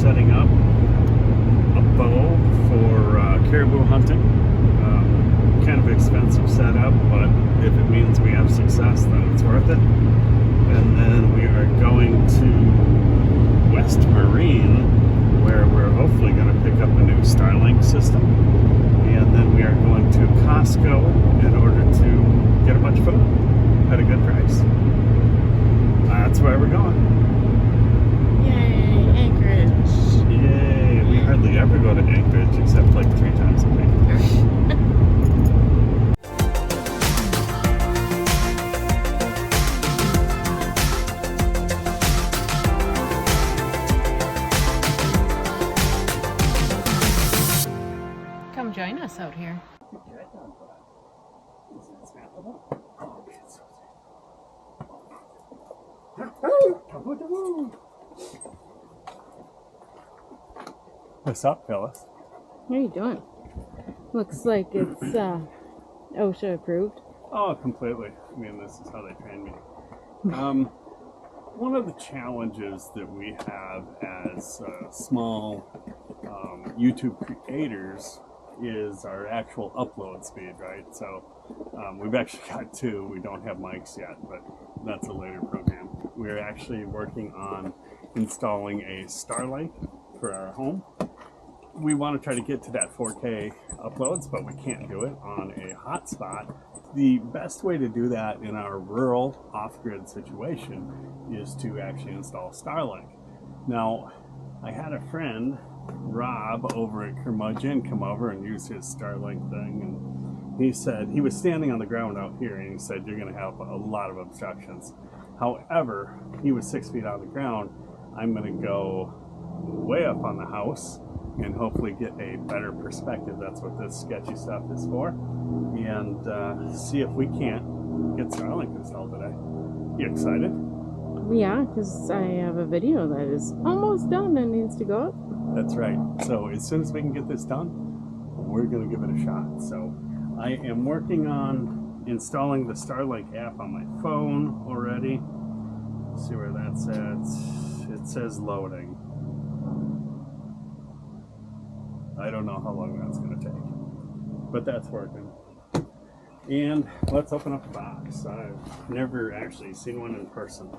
setting up a bow for caribou hunting. Kind of expensive setup, but if it means we have success, then it's worth it. And then we are going to West Marine, where we're hopefully going to pick up a new Starlink system. And then we are going to Costco in order to get a bunch of food at a good price. That's where we're going. Yay, Anchorage. Yay, we hardly ever go to Anchorage except like 3 times a week. Come join us out here. What's up, Phyllis? What are you doing? Looks like it's OSHA approved. Oh, completely. I mean, this is how they train me. One of the challenges that we have as small YouTube creators is our actual upload speed, right? So we've actually got 2. We don't have mics yet, but that's a later program. We're actually working on installing a Starlink for our home. We want to try to get to that 4K uploads, but we can't do it on a hotspot. The best way to do that in our rural off-grid situation is to actually install Starlink. Now, I had a friend, Rob, over at Curmudgeon come over and use his Starlink thing, and he said, he was standing on the ground out here, and he said, you're going to have a lot of obstructions. However, he was 6 feet on the ground. I'm going to go way up on the house and hopefully get a better perspective. That's what this sketchy stuff is for. And see if we can't get Starlink installed today. You excited? Yeah, because I have a video that is almost done and needs to go up. That's right. So as soon as we can get this done, we're going to give it a shot. So I am working on installing the Starlink app on my phone already. Let's see where that's at. It says loading. I don't know how long that's going to take, but that's working. And let's open up the box. I've never actually seen one in person.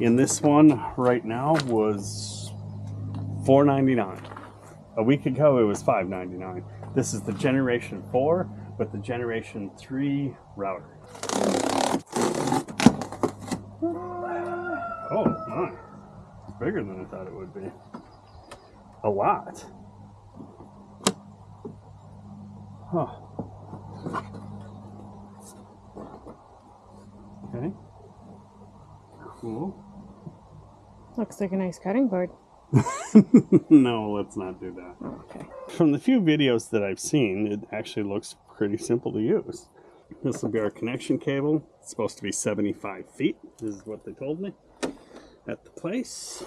And this one right now was $4.99. A week ago it was $5.99. This is the Generation 4 with the Generation 3 router. Oh my. Bigger than I thought it would be. A lot. Huh. Okay. Cool. Looks like a nice cutting board. No, let's not do that. Oh, okay. From the few videos that I've seen, it actually looks pretty simple to use. This will be our connection cable. It's supposed to be 75 feet. This is what they told me at the place.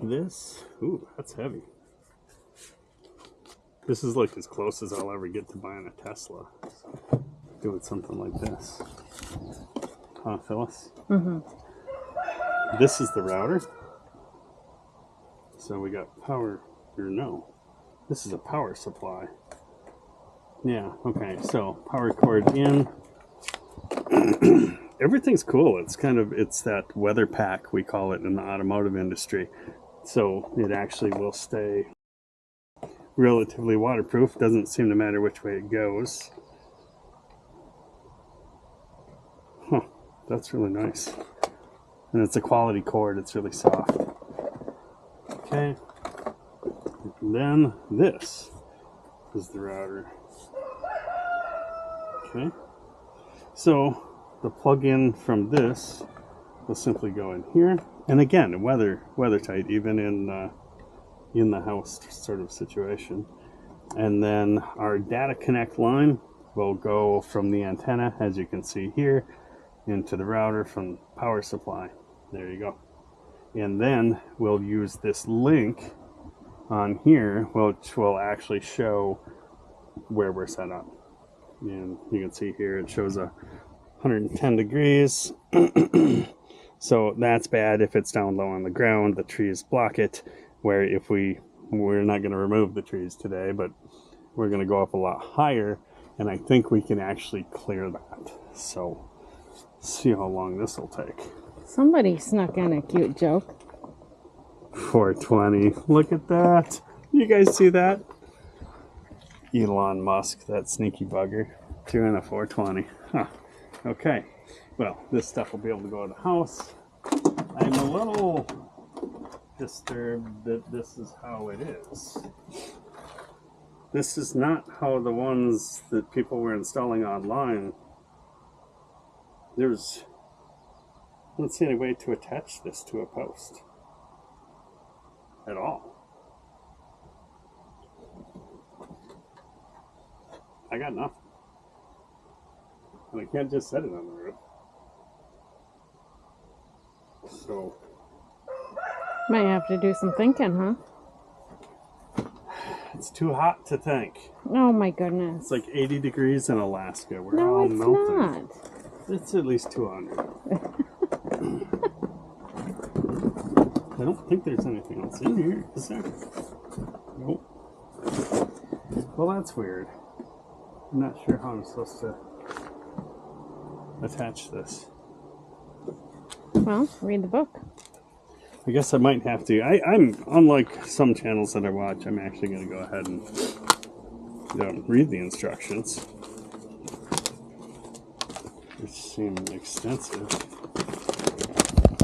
This, ooh, that's heavy. This is like as close as I'll ever get to buying a Tesla. So, doing something like this. Huh, Phyllis? Mm-hmm. This is the router. So we got power, or no. This is a power supply. Yeah, okay, so power cord in. Everything's cool. It's it's that weather pack, we call it in the automotive industry. So it actually will stay relatively waterproof. Doesn't seem to matter which way it goes. Huh, that's really nice. And it's a quality cord. It's really soft. Okay. And then this is the router. Okay. So the plug-in from this will simply go in here. And again, weather tight, even in the house sort of situation. And then our data connect line will go from the antenna, as you can see here, into the router from power supply. There you go. And then we'll use this link on here, which will actually show where we're set up. And you can see here it shows 110 degrees. So that's bad if it's down low on the ground. The trees block it. Where if we're not going to remove the trees today, but we're going to go up a lot higher, and I think we can actually clear that. So see how long this will take. Somebody snuck in a cute joke. 420. Look at that. You guys see that? Elon Musk, that sneaky bugger, doing a 420. Huh. Okay. Well, this stuff will be able to go in the house. I'm a little disturbed that this is how it is. This is not how the ones that people were installing online. I don't see any way to attach this to a post at all. I got nothing. And I can't just set it on the roof. So Might have to do some thinking, huh? it's too hot to think. Oh my goodness. It's like 80 degrees in Alaska. We're No, all it's melting. not. It's at least 200. I don't think there's anything else in here, is there? Nope. Well, that's weird. I'm not sure how I'm supposed to attach this. Well, read the book. I guess I might have to. I'm unlike some channels that I watch. I'm actually going to go ahead and read the instructions, which seem extensive.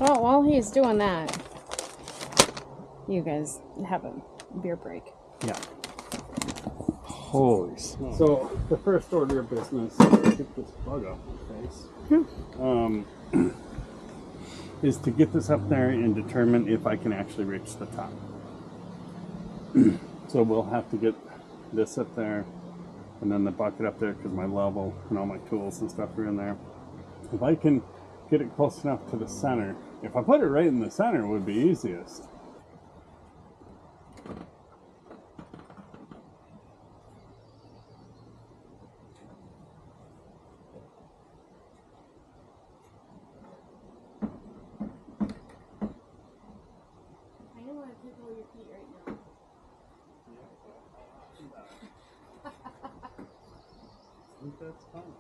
Oh, while he's doing that, you guys have a beer break. Yeah. Holy smokes. So the first order of business, get this bug off my face, is to get this up there and determine if I can actually reach the top. So we'll have to get this up there and then the bucket up there because my level and all my tools and stuff are in there. If I can get it close enough to the center, if I put it right in the center, it would be easiest. I don't want to tickle your feet right now. I think that's fine.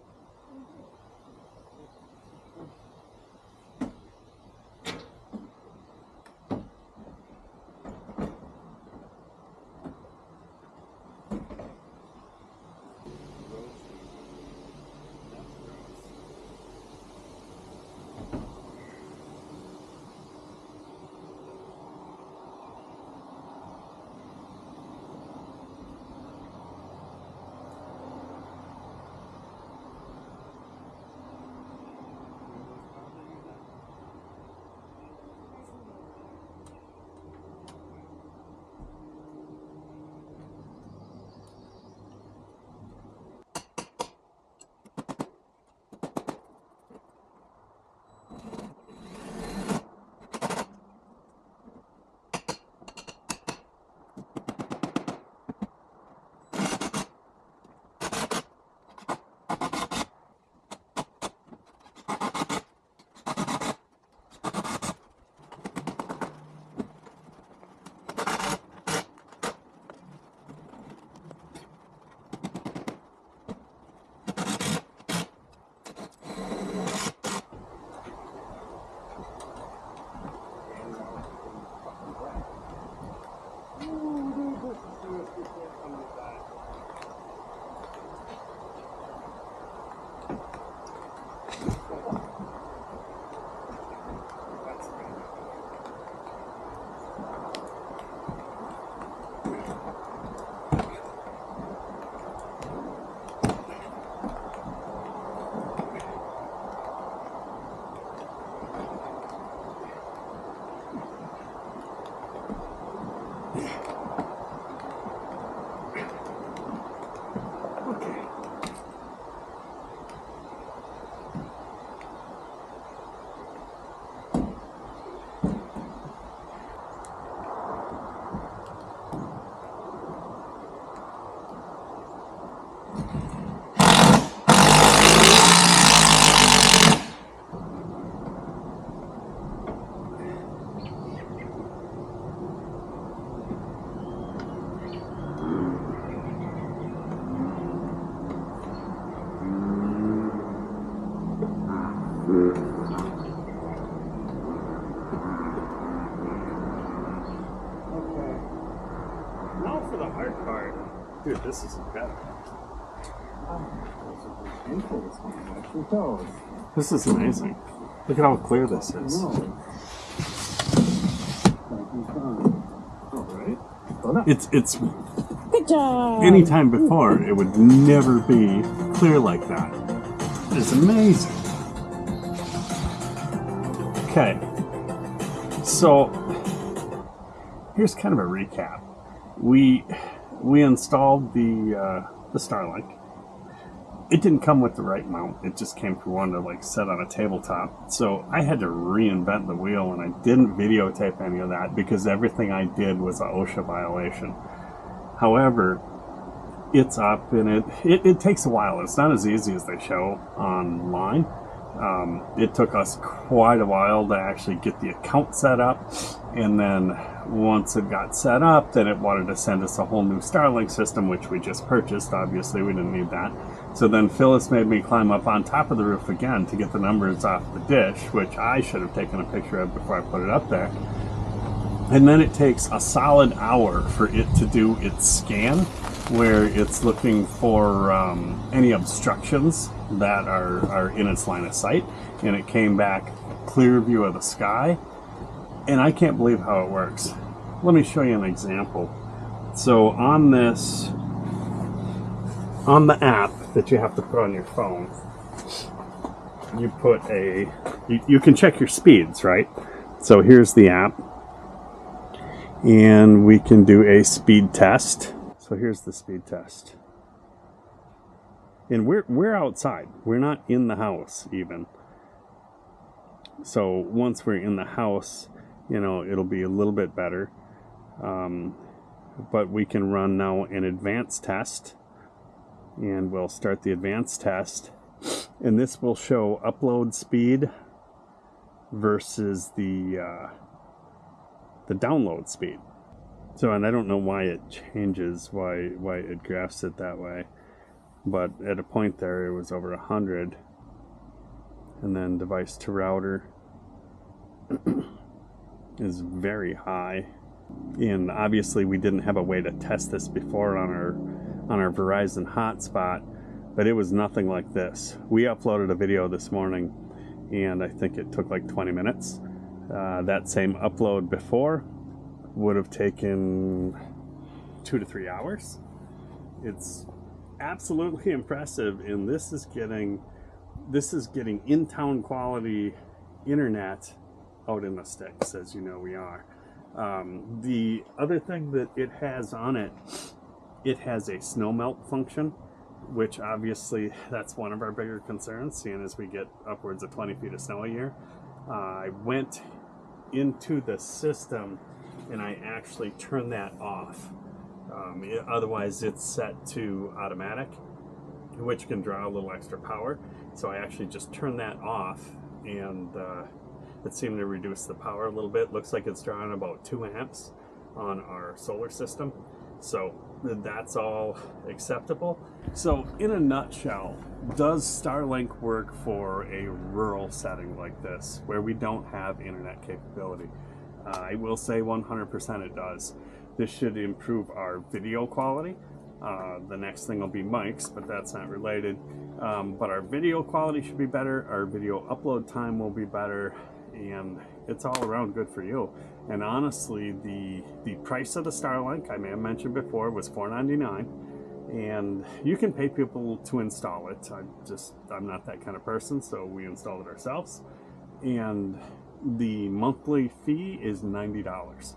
Dude, this is incredible. This is amazing. Look at how clear this is. It's Good job. anytime before it would never be clear like that. It's amazing. Okay, so here's kind of a recap. We installed the Starlink. It didn't come with the right mount. It just came for one to like set on a tabletop. So I had to reinvent the wheel, and I didn't videotape any of that because everything I did was an OSHA violation. However, it's up, and it takes a while. It's not as easy as they show online. It took us quite a while to actually get the account set up, and then once it got set up, then it wanted to send us a whole new Starlink system, which we just purchased. Obviously, we didn't need that. So then Phyllis made me climb up on top of the roof again to get the numbers off the dish, which I should have taken a picture of before I put it up there. And then it takes a solid hour for it to do its scan, where it's looking for any obstructions that are in its line of sight. And it came back clear view of the sky. And I can't believe how it works. Let me show you an example. So on the app that you have to put on your phone, you put you can check your speeds, right? So here's the app. And we can do a speed test. So here's the speed test. And we're outside. We're not in the house even. So once we're in the house, it'll be a little bit better. But we can run now an advanced test. And we'll start the advanced test. And this will show upload speed versus the download speed. So, and I don't know why it changes, why it graphs it that way. But at a point there, it was over 100. And then device to router is very high. And obviously we didn't have a way to test this before on our Verizon hotspot, but it was nothing like this. We uploaded a video this morning, and I think it took like 20 minutes. That same upload before would have taken 2 to 3 hours. It's absolutely impressive, and this is getting in-town quality internet out in the sticks, as you know we are. The other thing that it has on it, it has a snow melt function, which obviously that's one of our bigger concerns, seeing as we get upwards of 20 feet of snow a year. I went into the system and I actually turned that off. Otherwise it's set to automatic, which can draw a little extra power. So I actually just turned that off, and it seemed to reduce the power a little bit. Looks like it's drawing about 2 amps on our solar system. So that's all acceptable. So in a nutshell, does Starlink work for a rural setting like this where we don't have internet capability? I will say 100% it does. This should improve our video quality. The next thing will be mics, but that's not related. But our video quality should be better. Our video upload time will be better, and it's all around good for you. And honestly, the price of the Starlink, I may have mentioned before, was $4.99, and you can pay people to install it. I'm not that kind of person, so we installed it ourselves. And the monthly fee is $90.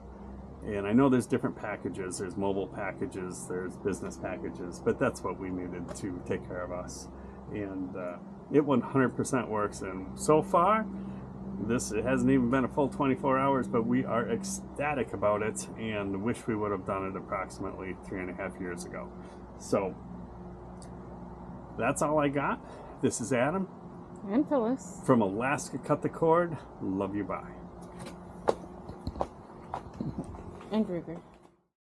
And I know there's different packages. There's mobile packages, there's business packages, but that's what we needed to take care of us. And it 100% works. And so far, it hasn't even been a full 24 hours, but we are ecstatic about it and wish we would have done it approximately 3.5 years ago. So that's all I got. This is Adam. And Phyllis. From Alaska Cut the Cord. Love you, bye. And Ruger.